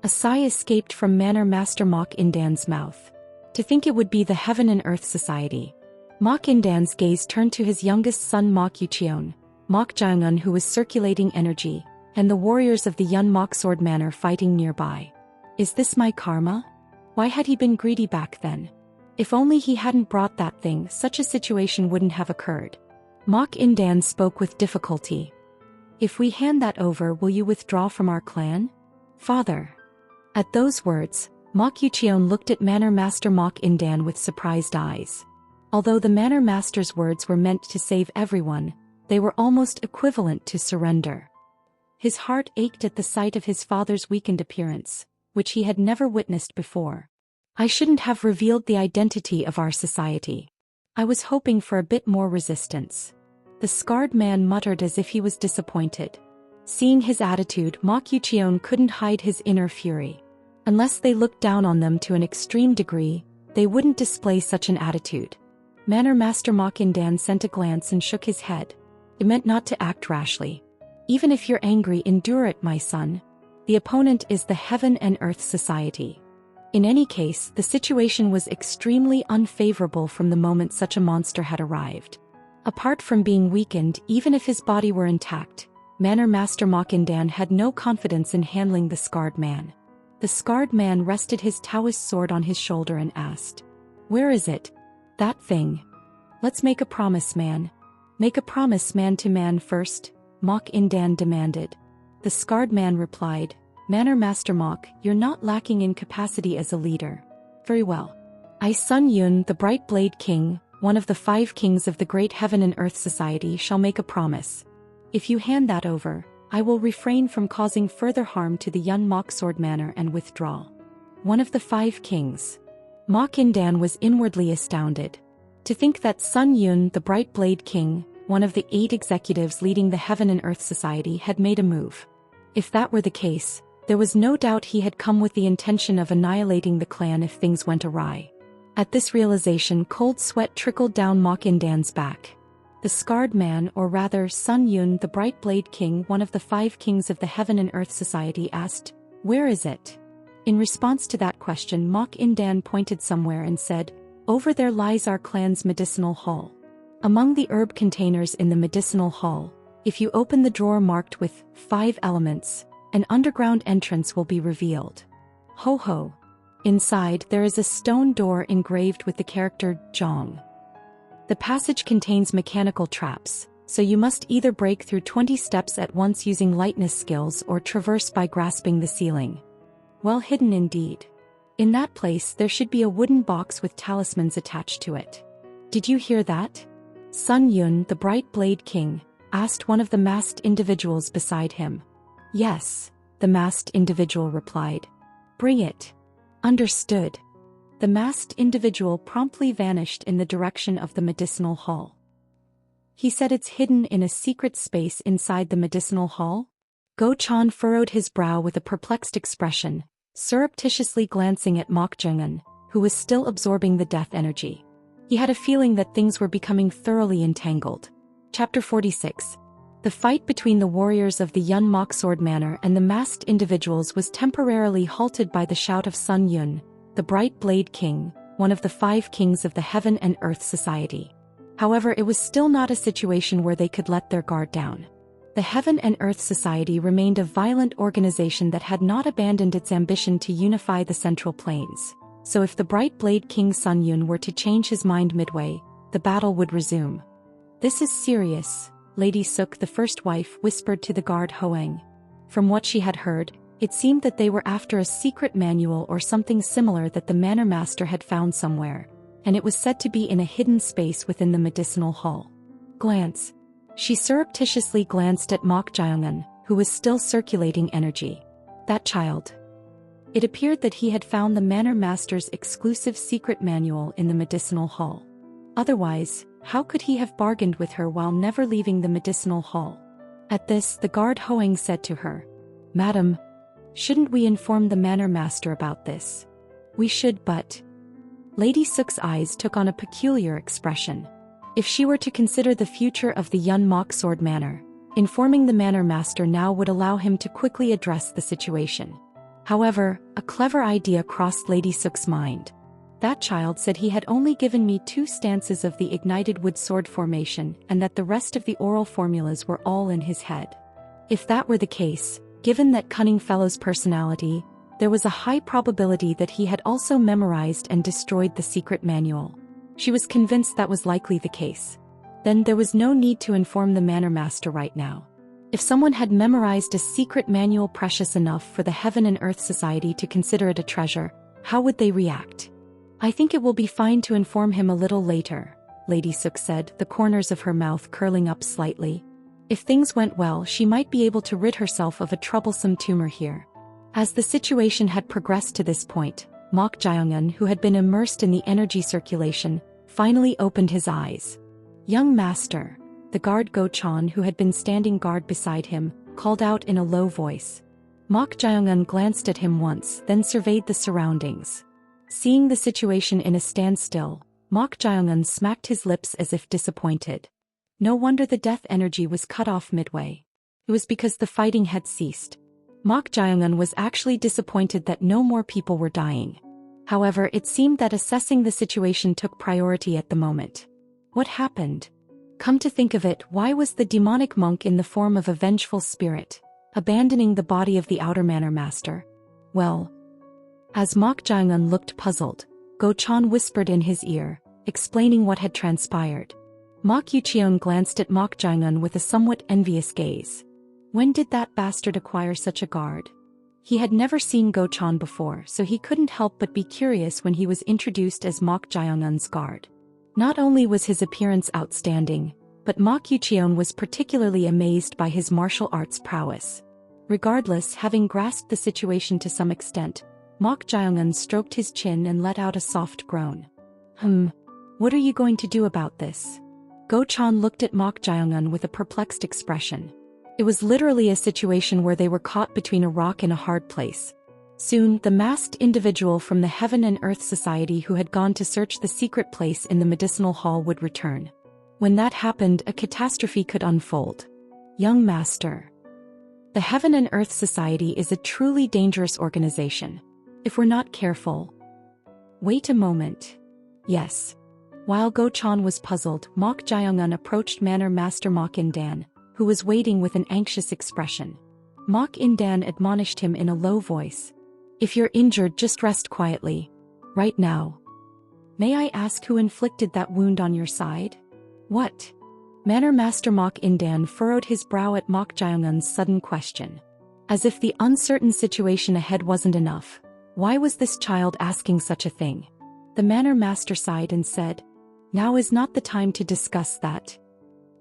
A sigh escaped from Manor Master Mok Indan's mouth. To think it would be the Heaven and Earth Society. Mok Indan's gaze turned to his youngest son Mok Yucheon, Mok Jyeongun, who was circulating energy, and the warriors of the Yun Mok Sword Manor fighting nearby. Is this my karma? Why had he been greedy back then? If only he hadn't brought that thing, such a situation wouldn't have occurred. Mok Indan spoke with difficulty. If we hand that over, will you withdraw from our clan? Father. At those words, Mok Yucheon looked at Manor Master Mok Indan with surprised eyes. Although the Manor Master's words were meant to save everyone, they were almost equivalent to surrender. His heart ached at the sight of his father's weakened appearance, which he had never witnessed before. I shouldn't have revealed the identity of our society. I was hoping for a bit more resistance. The scarred man muttered as if he was disappointed. Seeing his attitude, Mok Yucheon couldn't hide his inner fury. Unless they looked down on them to an extreme degree, they wouldn't display such an attitude. Manor Master Mok Indan sent a glance and shook his head. It meant not to act rashly. Even if you're angry, endure it, my son. The opponent is the Heaven and Earth Society. In any case, the situation was extremely unfavorable from the moment such a monster had arrived. Apart from being weakened, even if his body were intact, Manor Master Mok Indan had no confidence in handling the scarred man. The scarred man rested his Taoist sword on his shoulder and asked, "Where is it? That thing? Let's make a promise, man." "Make a promise man to man first," Mok Indan demanded. The scarred man replied, "Manor Master Mok, you're not lacking in capacity as a leader. Very well. I, Sun Yun, the Bright Blade King, one of the 5 kings of the Great Heaven and Earth Society, shall make a promise. If you hand that over, I will refrain from causing further harm to the Yun Mok Sword Manor and withdraw." One of the 5 kings. Mok Indan was inwardly astounded. To think that Sun Yun, the Bright Blade King, one of the 8 executives leading the Heaven and Earth Society, had made a move. If that were the case, There was no doubt he had come with the intention of annihilating the clan if things went awry. At this realization, cold sweat trickled down Mok Indan's back. The scarred man, or rather Sun Yun, the Bright Blade King, one of the 5 kings of the Heaven and Earth Society, asked, "Where is it?" In response to that question, Mok Indan pointed somewhere and said, "Over there lies our clan's medicinal hall. Among the herb containers in the medicinal hall, if you open the drawer marked with 5 elements, an underground entrance will be revealed. Ho ho. Inside, there is a stone door engraved with the character Zhong. The passage contains mechanical traps, so you must either break through 20 steps at once using lightness skills or traverse by grasping the ceiling." Well hidden indeed. In that place there should be a wooden box with talismans attached to it. "Did you hear that?" Sun Yun, the Bright Blade King, asked one of the masked individuals beside him. "Yes," the masked individual replied. "Bring it." "Understood." The masked individual promptly vanished in the direction of the medicinal hall. He said it's hidden in a secret space inside the medicinal hall? Go Chan furrowed his brow with a perplexed expression, surreptitiously glancing at Mok Jeongeun, who was still absorbing the death energy. He had a feeling that things were becoming thoroughly entangled. Chapter 46. The fight between the warriors of the Yun Mok Sword Manor and the masked individuals was temporarily halted by the shout of Sun Yun, the Bright Blade King, one of the 5 kings of the Heaven and Earth Society. However, it was still not a situation where they could let their guard down. The Heaven and Earth Society remained a violent organization that had not abandoned its ambition to unify the Central Plains. So if the Bright Blade King Sun Yun were to change his mind midway, the battle would resume. "This is serious," Lady Suk, the first wife, whispered to the guard Hoang. From what she had heard, it seemed that they were after a secret manual or something similar that the Manor Master had found somewhere, and it was said to be in a hidden space within the medicinal hall. Glance. She surreptitiously glanced at Mok Jeongeun, who was still circulating energy. That child. It appeared that he had found the Manor Master's exclusive secret manual in the medicinal hall. Otherwise, how could he have bargained with her while never leaving the medicinal hall? At this, the guard Hoang said to her, "Madam, shouldn't we inform the Manor Master about this?" "We should, but..." Lady Suk's eyes took on a peculiar expression. If she were to consider the future of the Yun Mok Sword Manor, informing the Manor Master now would allow him to quickly address the situation. However, a clever idea crossed Lady Suk's mind. "That child said he had only given me 2 stances of the ignited wood sword formation and that the rest of the oral formulas were all in his head. If that were the case, given that cunning fellow's personality, there was a high probability that he had also memorized and destroyed the secret manual." She was convinced that was likely the case. Then there was no need to inform the Manor Master right now. If someone had memorized a secret manual precious enough for the Heaven and Earth Society to consider it a treasure, how would they react? "I think it will be fine to inform him a little later," Lady Suk said, the corners of her mouth curling up slightly. If things went well, she might be able to rid herself of a troublesome tumor here. As the situation had progressed to this point, Mok Jeongeun, who had been immersed in the energy circulation, finally opened his eyes. "Young master," the guard Go Chan, who had been standing guard beside him, called out in a low voice. Mok Jeongeun glanced at him once, then surveyed the surroundings. Seeing the situation in a standstill, Mok Jeongeun smacked his lips as if disappointed. No wonder the death energy was cut off midway. It was because the fighting had ceased. Mok Jeongeun was actually disappointed that no more people were dying. However, it seemed that assessing the situation took priority at the moment. What happened? Come to think of it, why was the demonic monk in the form of a vengeful spirit, abandoning the body of the Outer Manor Master? Well, as Mok Jeongeun looked puzzled, Go Chan whispered in his ear, explaining what had transpired. Mok Yucheon glanced at Mok Jeongeun with a somewhat envious gaze. When did that bastard acquire such a guard? He had never seen Go Chan before, so he couldn't help but be curious when he was introduced as Mok Jeongeun's guard. Not only was his appearance outstanding, but Mok Yucheon was particularly amazed by his martial arts prowess. Regardless, having grasped the situation to some extent, Mok Jeongeun stroked his chin and let out a soft groan. What are you going to do about this? Go Chan looked at Mok Jeongeun with a perplexed expression. It was literally a situation where they were caught between a rock and a hard place. Soon, the masked individual from the Heaven and Earth Society who had gone to search the secret place in the medicinal hall would return. When that happened, a catastrophe could unfold. Young Master. The Heaven and Earth Society is a truly dangerous organization. If we're not careful. Wait a moment. Yes. While Go-chan was puzzled, Mok Jae-young approached Manor Master Mok In-dan, who was waiting with an anxious expression. Mok In-dan admonished him in a low voice. If you're injured, just rest quietly. Right now. May I ask who inflicted that wound on your side? What? Manor Master Mok In-dan furrowed his brow at Mok Jae-young's sudden question. As if the uncertain situation ahead wasn't enough. Why was this child asking such a thing? The Manor Master sighed and said, now is not the time to discuss that.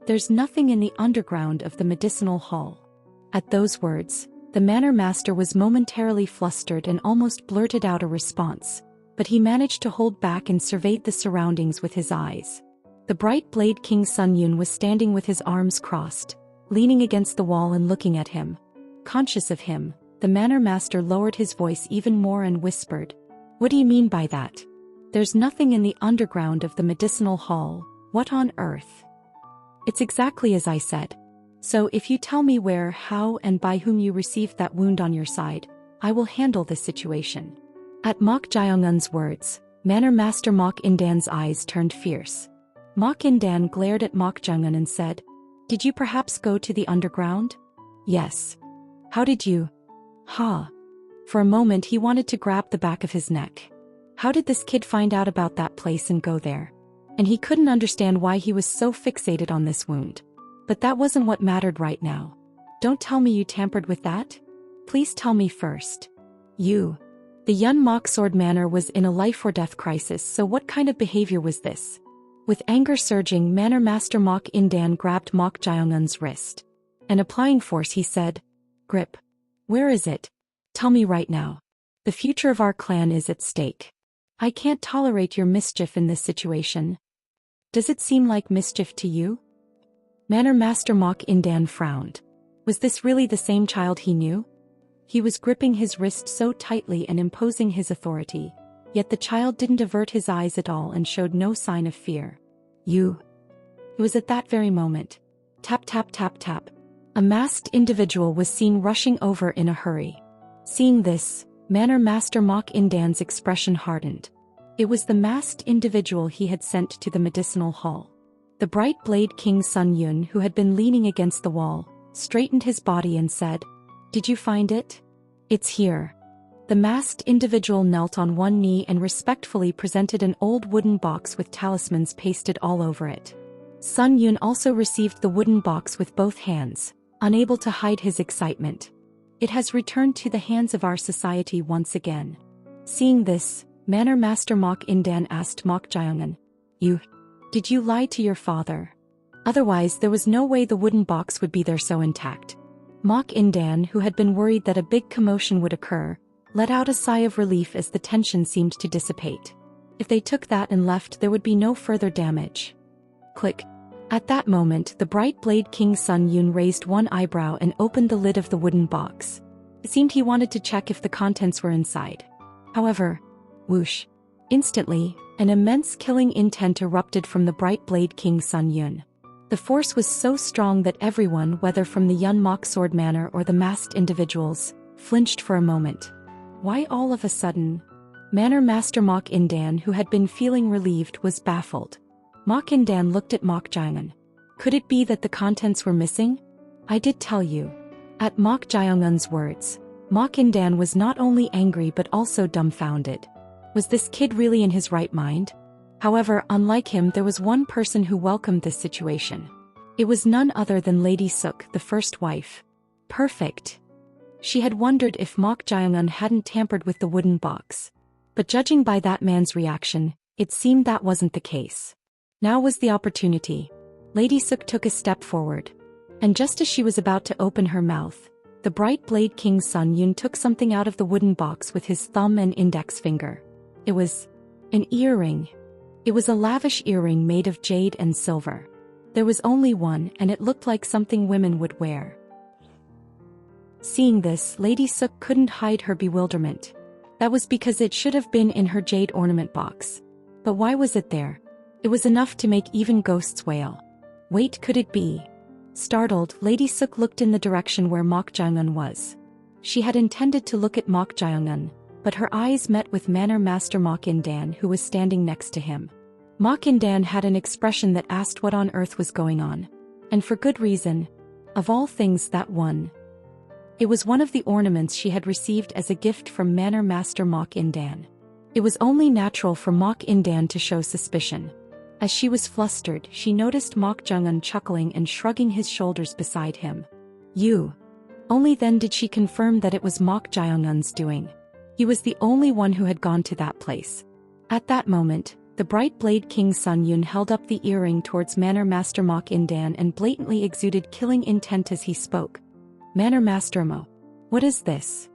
There's nothing in the underground of the medicinal hall. At those words, the Manor Master was momentarily flustered and almost blurted out a response, but he managed to hold back and surveyed the surroundings with his eyes. The bright Blade King Sun Yun was standing with his arms crossed, leaning against the wall and looking at him. Conscious of him, the Manor Master lowered his voice even more and whispered, what do you mean by that? There's nothing in the underground of the medicinal hall. What on earth? It's exactly as I said. So if you tell me where, how, and by whom you received that wound on your side, I will handle this situation. At Mok Jae-young's words, Manor Master Mok In-dan's eyes turned fierce. Mok In-dan glared at Mok Jae-young and said, did you perhaps go to the underground? Yes. How did you? Ha. For a moment he wanted to grab the back of his neck. How did this kid find out about that place and go there? And he couldn't understand why he was so fixated on this wound. But that wasn't what mattered right now. Don't tell me you tampered with that? Please tell me first. You. The Yun Mok Sword Manor was in a life-or-death crisis, so what kind of behavior was this? With anger surging, Manor Master Mok In-dan grabbed Mok Jae-young's wrist. And applying force he said, Grip. Where is it? Tell me right now. The future of our clan is at stake. I can't tolerate your mischief in this situation. Does it seem like mischief to you? Manor Master Mok In-dan frowned. Was this really the same child he knew? He was gripping his wrist so tightly and imposing his authority, yet the child didn't avert his eyes at all and showed no sign of fear. You. It was at that very moment. Tap tap tap tap. A masked individual was seen rushing over in a hurry. Seeing this, Manor Master Mok In-dan's expression hardened. It was the masked individual he had sent to the medicinal hall. The bright Blade King Sun Yun, who had been leaning against the wall, straightened his body and said, did you find it? It's here. The masked individual knelt on one knee and respectfully presented an old wooden box with talismans pasted all over it. Sun Yun also received the wooden box with both hands, unable to hide his excitement. It has returned to the hands of our society once again. Seeing this, Manor Master Mok In-dan asked Mok Jae-young, did you lie to your father? Otherwise there was no way the wooden box would be there so intact. Mok In-dan, who had been worried that a big commotion would occur, let out a sigh of relief as the tension seemed to dissipate. If they took that and left, there would be no further damage. Click. At that moment, the bright Blade King Sun Yun raised one eyebrow and opened the lid of the wooden box. It seemed he wanted to check if the contents were inside. However, whoosh. Instantly, an immense killing intent erupted from the bright Blade King Sun Yun. The force was so strong that everyone, whether from the Yun Mok Sword Manor or the masked individuals, flinched for a moment. Why all of a sudden? Manor Master Mok In-dan, who had been feeling relieved, was baffled. Mok In-dan looked at Mok Jae-young. Could it be that the contents were missing? I did tell you. At Mok Jae-young's words, Mok In-dan was not only angry but also dumbfounded. Was this kid really in his right mind? However, unlike him, there was one person who welcomed this situation. It was none other than Lady Suk, the first wife. Perfect. She had wondered if Mok Jae-young hadn't tampered with the wooden box. But judging by that man's reaction, it seemed that wasn't the case. Now was the opportunity. Lady Suk took a step forward. And just as she was about to open her mouth, the bright Blade King Sun Yun took something out of the wooden box with his thumb and index finger. It was an earring. It was a lavish earring made of jade and silver. There was only one, and it looked like something women would wear. Seeing this, Lady Suk couldn't hide her bewilderment. That was because it should have been in her jade ornament box. But why was it there? It was enough to make even ghosts wail. Wait, could it be? Startled, Lady Suk looked in the direction where Mok Jae-eun was. She had intended to look at Mok Jae-eun, but her eyes met with Manor Master Mok In-dan, who was standing next to him. Mok In-dan had an expression that asked what on earth was going on. And for good reason. Of all things, that one. It was one of the ornaments she had received as a gift from Manor Master Mok In-dan. It was only natural for Mok In-dan to show suspicion. As she was flustered, she noticed Mok Jae-eun chuckling and shrugging his shoulders beside him. You. Only then did she confirm that it was Mok Jae-eun's doing. He was the only one who had gone to that place. At that moment, the bright blade King Sun Yun held up the earring towards Manor Master Mok In-dan and blatantly exuded killing intent as he spoke. Manor Master Mo. What is this?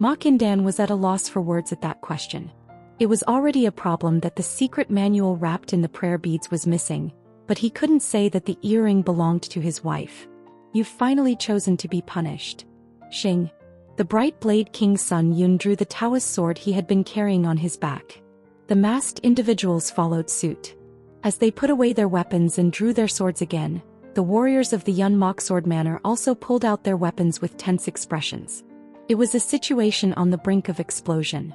Mok In-dan was at a loss for words at that question. It was already a problem that the secret manual wrapped in the prayer beads was missing, but he couldn't say that the earring belonged to his wife. You've finally chosen to be punished. Xing. The bright blade King Sun Yun drew the Taoist sword he had been carrying on his back. The masked individuals followed suit. As they put away their weapons and drew their swords again, the warriors of the Yun Mok Sword Manor also pulled out their weapons with tense expressions. It was a situation on the brink of explosion.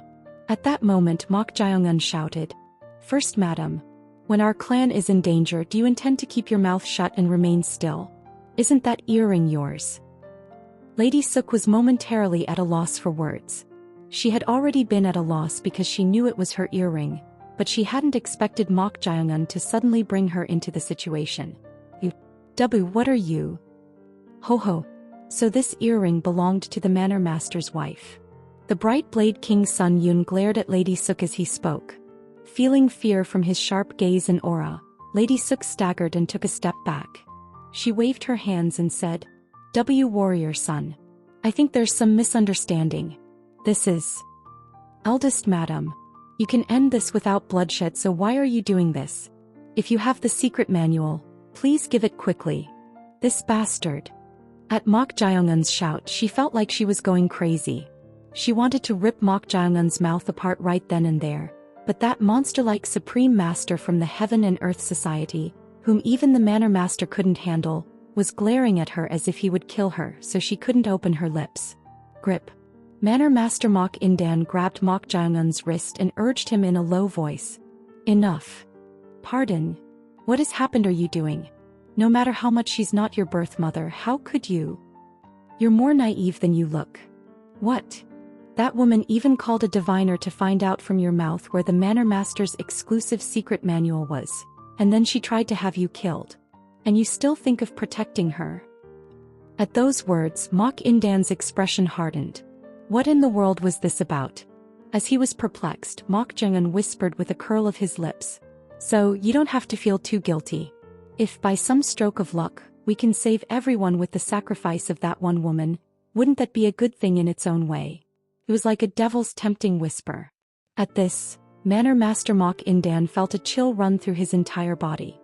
At that moment, Mok Jae-eun shouted, "First Madam, when our clan is in danger, do you intend to keep your mouth shut and remain still? Isn't that earring yours?" Lady Suk was momentarily at a loss for words. She had already been at a loss because she knew it was her earring, but she hadn't expected Mok Jae-eun to suddenly bring her into the situation. What are you? Ho ho. So this earring belonged to the Manor Master's wife. The bright blade King Sun Yun glared at Lady Suk as he spoke. Feeling fear from his sharp gaze and aura, Lady Suk staggered and took a step back. She waved her hands and said, Warrior son. I think there's some misunderstanding. This is... Eldest Madam. You can end this without bloodshed, so why are you doing this? If you have the secret manual, please give it quickly. This bastard. At Mok Jae-eun's shout, she felt like she was going crazy. She wanted to rip Mok Jae-eun's mouth apart right then and there, but that monster-like supreme master from the Heaven and Earth Society, whom even the Manor Master couldn't handle, was glaring at her as if he would kill her, so she couldn't open her lips. Grip. Manor Master Mok In-dan grabbed Mok Jae-eun's wrist and urged him in a low voice. Enough. Pardon. What has happened are you doing? No matter how much she's not your birth mother, how could you? You're more naive than you look. What? That woman even called a diviner to find out from your mouth where the Manor Master's exclusive secret manual was, and then she tried to have you killed. And you still think of protecting her? At those words, Mok In-dan's expression hardened. What in the world was this about? As he was perplexed, Mok Jae-eun whispered with a curl of his lips. So, you don't have to feel too guilty. If by some stroke of luck, we can save everyone with the sacrifice of that one woman, wouldn't that be a good thing in its own way? It was like a devil's tempting whisper. At this, Manor Master Mok In-dan felt a chill run through his entire body.